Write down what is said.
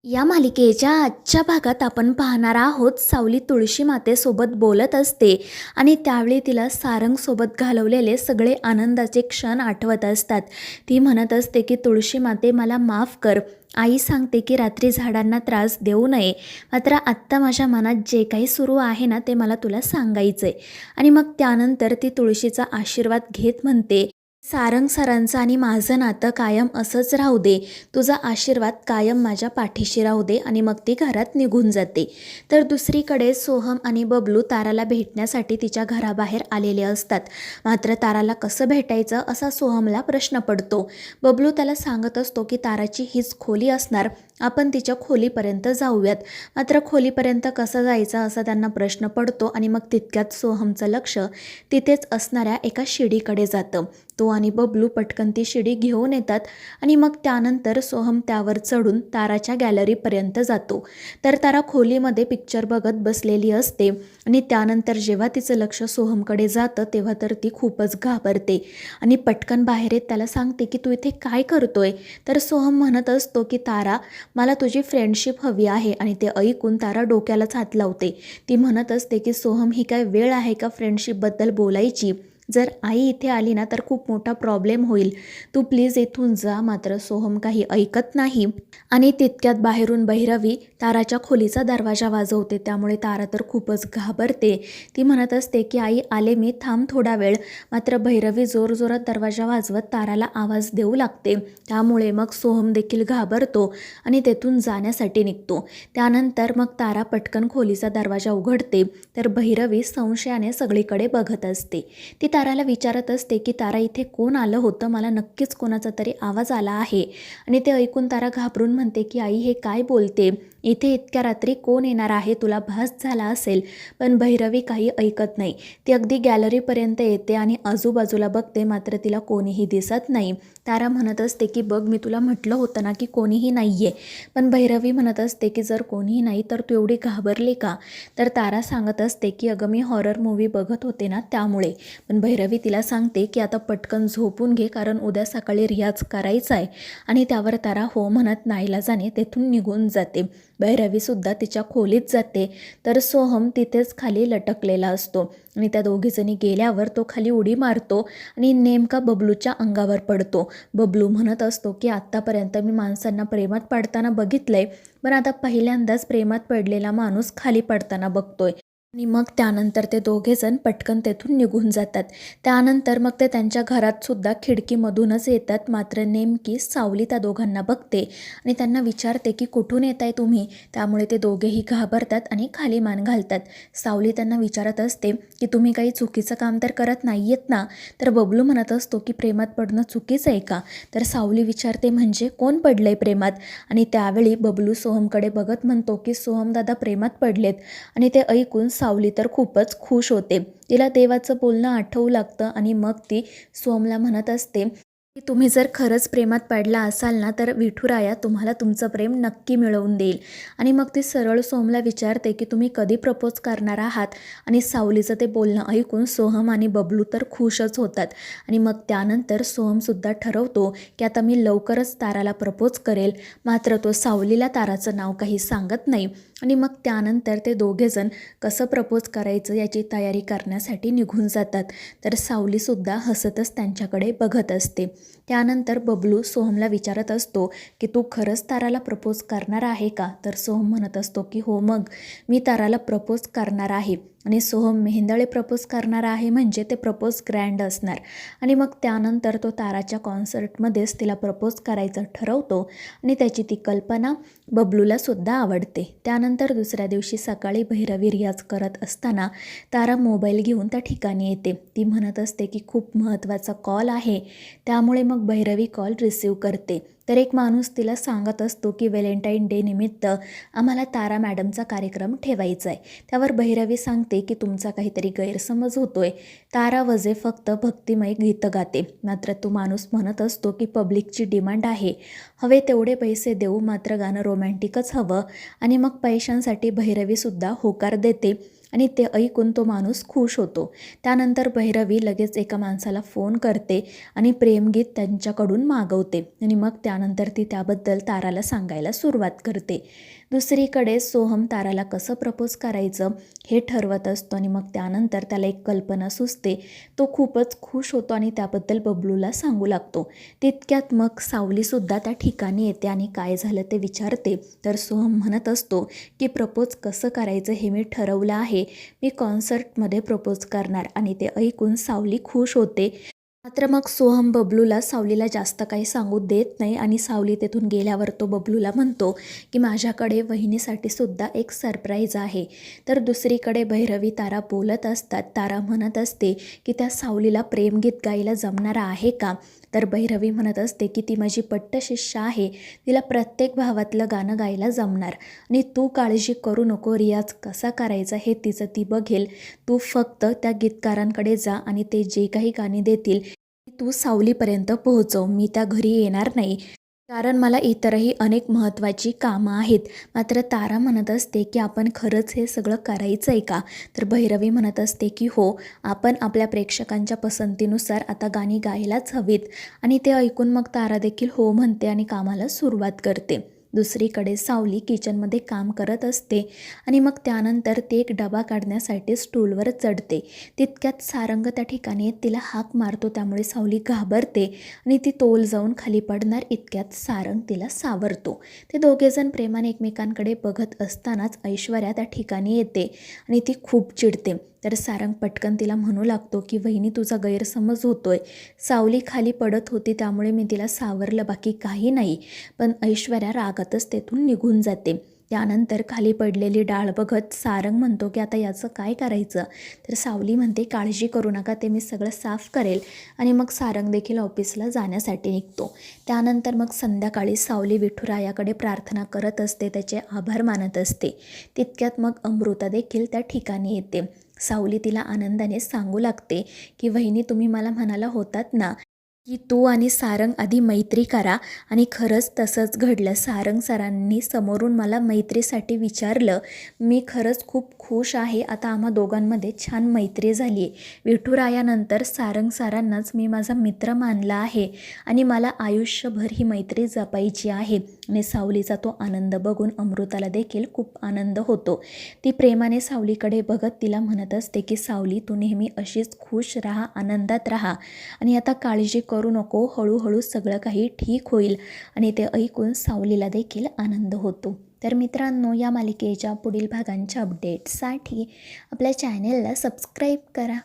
या मालिकेच्या आजच्या भागात आपण पाहणार आहोत सावली तुळशी मातेसोबत बोलत असते आणि त्यावेळी तिला सारंगसोबत घालवलेले सगळे आनंदाचे क्षण आठवत असतात. ती म्हणत असते की तुळशी माते मला माफ कर. आई सांगते की रात्री झाडांना त्रास देऊ नये, मात्र आत्ता माझ्या मनात जे काही सुरू आहे ना ते मला तुला सांगायचं आहे. आणि मग त्यानंतर ती तुळशीचा आशीर्वाद घेत म्हणते, सारंग सरांचं आणि माझं नातं कायम असंच राहू दे. तुझा आशीर्वाद कायम माझ्या पाठीशी राहू दे. आणि मग ती घरात निघून जाते. तर दुसरीकडे सोहम आणि बबलू ताराला भेटण्यासाठी तिच्या घराबाहेर आलेले असतात. मात्र ताराला कसं भेटायचं असा सोहमला प्रश्न पडतो. बबलू त्याला सांगत असतो की ताराची हीच खोली असणार, आपण तिच्या खोलीपर्यंत जाऊयात. मात्र खोलीपर्यंत कसं जायचं असा त्यांना प्रश्न पडतो आणि मग तितक्यात सोहमचं लक्ष तिथेच असणाऱ्या एका शिडीकडे जातं. तो आणि बबलू पटकन ती शिडी घेऊन येतात आणि मग त्यानंतर सोहम त्यावर चढून ताराच्या गॅलरीपर्यंत जातो. तर तारा खोलीमध्ये पिक्चर बघत बसलेली असते आणि त्यानंतर जेव्हा तिचं लक्ष सोहमकडे जातं तेव्हा तर ती खूपच घाबरते आणि पटकन बाहेर येत त्याला सांगते की तू इथे काय करतोय. तर सोहम म्हणत असतो की तारा, मला तुझी फ्रेंडशिप हवी आहे. आणि ते ऐकून तारा डोक्यालाच हात लावते. ती म्हणत असते की सोहम, ही काय वेळ आहे का फ्रेंडशिपबद्दल बोलायची? जर आई इथे आली ना तर खूप मोठा प्रॉब्लेम होईल, तू प्लीज इथून जा. मात्र सोहम काही ऐकत नाही आणि तितक्यात बाहेरून भैरवी ताराच्या खोलीचा दरवाजा वाजवते. त्यामुळे तारा तर खूपच घाबरते. ती म्हणत असते की आई आले मी, थांब थोडा वेळ. मात्र भैरवी जोरजोरात दरवाजा वाजवत ताराला आवाज देऊ लागते. त्यामुळे मग सोहम देखील घाबरतो आणि तेथून जाण्यासाठी निघतो. त्यानंतर मग तारा पटकन खोलीचा दरवाजा उघडते. तर भैरवी संशयाने सगळीकडे बघत असते. ती ताराला विचारत असते की तारा, इथे कोण आलं होतं? मला नक्कीच कोणाचा तरी आवाज आला आहे. आणि ते ऐकून तारा घाबरून म्हणते की आई हे काय बोलते? इथे इतक्या रात्री कोण येणार आहे? तुला भास झाला असेल. पण भैरवी काही ऐकत नाही. ती अगदी गॅलरीपर्यंत येते आणि आजूबाजूला बघते, मात्र तिला कोणीही दिसत नाही. तारा म्हणत असते की बघ, मी तुला म्हटलं होतं ना की कोणीही नाही आहे. पण भैरवी म्हणत असते की जर कोणीही नाही तर तू एवढी घाबरली का? तर तारा सांगत असते की अगं मी हॉरर मूव्ही बघत होते ना त्यामुळे. पण भैरवी तिला सांगते की आता पटकन झोपून घे, कारण उद्या सकाळी रियाज करायचा आहे. आणि त्यावर तारा हो म्हणत नाईलाजाने तेथून निघून जाते. भैरवीसुद्धा तिच्या खोलीत जाते. तर सोहम तिथेच खाली लटकलेला असतो आणि त्या दोघीजणी गेल्यावर तो खाली उडी मारतो आणि नेमका बबलूच्या अंगावर पडतो. बबलू म्हणत असतो की आत्तापर्यंत मी माणसांना प्रेमात पडताना बघितलंय, पण आता पहिल्यांदाच प्रेमात पडलेला माणूस खाली पडताना बघतोय. आणि मग त्यानंतर ते दोघेजण पटकन तेथून निघून जातात. त्यानंतर मग ते त्यांच्या घरात सुद्धा खिडकीमधूनच येतात. मात्र नेमकी सावली त्या दोघांना बघते आणि त्यांना विचारते की कुठून येत आहे तुम्ही? त्यामुळे ते दोघेही घाबरतात आणि खाली मान घालतात. सावली त्यांना विचारत असते की तुम्ही काही चुकीचं काम तर करत नाही आहेत ना? तर बबलू म्हणत असतो की प्रेमात पडणं चुकीचं आहे का? तर सावली विचारते म्हणजे कोण पडलंय प्रेमात? आणि त्यावेळी बबलू सोहमकडे बघत म्हणतो की सोहम दादा प्रेमात पडलेत. आणि ते ऐकून सावली तर खूपच खुश होते. तिला देवाचं बोलणं आठवू लागतं आणि मग ती सोहमला म्हणत असते की तुम्ही जर खरंच प्रेमात पडला असाल ना तर विठुराया तुम्हाला तुमचं प्रेम नक्की मिळवून देईल. आणि मग ती सरळ सोहमला विचारते की तुम्ही कधी प्रपोज करणार आहात? आणि सावलीचं ते बोलणं ऐकून सोहम आणि बबलू तर खुशच होतात. आणि मग त्यानंतर सोहमसुद्धा ठरवतो की आता मी लवकरच ताराला प्रपोज करेल. मात्र तो सावलीला ताराचं नाव काही सांगत नाही. आणि मग त्यानंतर ते दोघेजण कसं प्रपोज करायचं याची तयारी करण्यासाठी निघून जातात. तर सावलीसुद्धा हसतच त्यांच्याकडे बघत असते. त्यानंतर बबलू सोहमला विचारत असतो की तू खरंच ताराला प्रपोज करणार आहे का? तर सोहम म्हणत असतो की हो, मग मी ताराला प्रपोज करणार आहे. आणि सोहम मेहेंदळे प्रपोज करणार आहे म्हणजे ते प्रपोज ग्रँड असणार. आणि मग त्यानंतर तो ताराच्या कॉन्सर्टमध्येच तिला प्रपोज करायचं ठरवतो आणि त्याची ती कल्पना बबलूलासुद्धा आवडते. त्यानंतर दुसऱ्या दिवशी सकाळी भैरवी रियाज करत असताना तारा मोबाईल घेऊन त्या ठिकाणी येते. ती म्हणत असते की खूप महत्त्वाचा कॉल आहे. त्यामुळे मग भैरवी कॉल रिसीव करते. तर एक माणूस तिला सांगत असतो की व्हॅलेंटाईन डे निमित्त आम्हाला तारा मॅडमचा कार्यक्रम ठेवायचा आहे. त्यावर भैरवी सांगते की तुमचा काहीतरी गैरसमज होतोय. तारा वजे फक्त भक्तिमय गीतं गाते. मात्र तो माणूस म्हणत असतो की पब्लिकची डिमांड आहे हवे तेवढे पैसे देऊ, मात्र गाणं रोमॅन्टिकच हवं. आणि मग पैशांसाठी भैरवीसुद्धा होकार देते आणि ते ऐकून तो माणूस खुश होतो. त्यानंतर भैरवी लगेच एका माणसाला फोन करते आणि प्रेमगीत त्यांच्याकडून मागवते आणि मग त्यानंतर ती त्याबद्दल ताराला सांगायला सुरुवात करते. दुसरीकडे सोहम ताराला कसं प्रपोज करायचं हे ठरवत असतो आणि मग त्यानंतर त्याला एक कल्पना सुचते. तो खूपच खुश होतो आणि त्याबद्दल बबलूला सांगू लागतो. तितक्यात मग सावलीसुद्धा त्या ठिकाणी येते आणि काय झालं ते विचारते. तर सोहम म्हणत असतो की प्रपोज कसं करायचं हे मी ठरवलं आहे. मी कॉन्सर्टमध्ये प्रपोज करणार. आणि ते ऐकून सावली खुश होते. मात्र मग सोहम बबलूला सावलीला जास्त काही सांगू देत नाही आणि सावली तेथून गेल्यावर तो बबलूला म्हणतो की माझ्याकडे वहिनीसाठी सुद्धा एक सरप्राईज आहे. तर दुसरीकडे भैरवी तारा बोलत असतात. तारा म्हणत असते की त्या सावलीला प्रेमगीत गायला जमणार आहे का. तर भैरवी म्हणत असते की ती माझी पट्टशिष्य आहे, तिला प्रत्येक भावातलं गाणं गायला जमणार आणि तू काळजी करू नको, रियाज कसा करायचा हे तिचं ती बघेल. तू फक्त त्या गीतकारांकडे जा आणि ते जे काही गाणी देतील तू सावलीपर्यंत पोहोचव. मी त्या घरी येणार नाही, कारण मला इतरही अनेक महत्त्वाची कामं आहेत. मात्र तारा म्हणत असते की आपण खरंच हे सगळं करायचं आहे का. तर भैरवी म्हणत असते की हो, आपण आपल्या प्रेक्षकांच्या पसंतीनुसार आता गाणी गायलाच हवीत. आणि ते ऐकून मग तारा देखील हो म्हणते आणि कामाला सुरुवात करते. दुसरीकडे सावली किचनमध्ये काम करत असते आणि मग त्यानंतर ती एक डबा काढण्यासाठी स्टूलवर चढते. तितक्यात सारंग त्या ठिकाणी तिला हाक मारतो. त्यामुळे सावली घाबरते आणि ती तोल जाऊन खाली पडणार इतक्यात सारंग तिला सावरतो. ते दोघेजण प्रेमाने एकमेकांकडे बघत असतानाच ऐश्वर्या त्या ठिकाणी येते आणि ती खूप चिडते. तर सारंग पटकन तिला म्हणू लागतो की वहिनी, तुझा गैरसमज होतोय. सावली खाली पडत होती त्यामुळे मी तिला सावरलं, बाकी काही नाही. पण ऐश्वर्या रागातच तेथून निघून जाते. त्यानंतर खाली पडलेली डाळ बघत सारंग म्हणतो की आता याचं काय करायचं. तर सावली म्हणते काळजी करू नका, ते मी सगळं साफ करेल. आणि मग सारंग देखील ऑफिसला जाण्यासाठी निघतो. त्यानंतर मग संध्याकाळी सावली विठुरायाकडे प्रार्थना करत असते, त्याचे आभार मानत असते. तितक्यात मग अमृता देखील त्या ठिकाणी येते. सावली तिला आनंदाने सांगू लागते की वहिनी, तुम्ही मला म्हणाला होतात ना की तू आणि सारंग आधी मैत्री करा, आणि खरंच तसंच घडलं. सारंग सरांनी समोरून मला मैत्रीसाठी विचारलं. मी खरंच खूप खुश आहे. आता आम्हा दोघांमध्ये छान मैत्री झाली आहे. विठुरायानंतर सारंग सरांनाच मी माझा मित्र मानला आहे आणि मला आयुष्यभर ही मैत्री जपायची आहे. आणि सावलीचा तो आनंद बघून अमृताला देखील खूप आनंद होतो. ती प्रेमाने सावलीकडे बघत तिला म्हणत असते की सावली, तू नेहमी अशीच खुश राहा, आनंदात राहा आणि आता काळजी करू नको, हळूहळू सगळं काही ठीक होईल. आणि ते ऐकून सावलीला देखील आनंद होतो. तर मित्रांनो, या मालिकेच्या पुढील भागांच्या अपडेट्ससाठी आपल्या चॅनेलला सबस्क्राईब करा.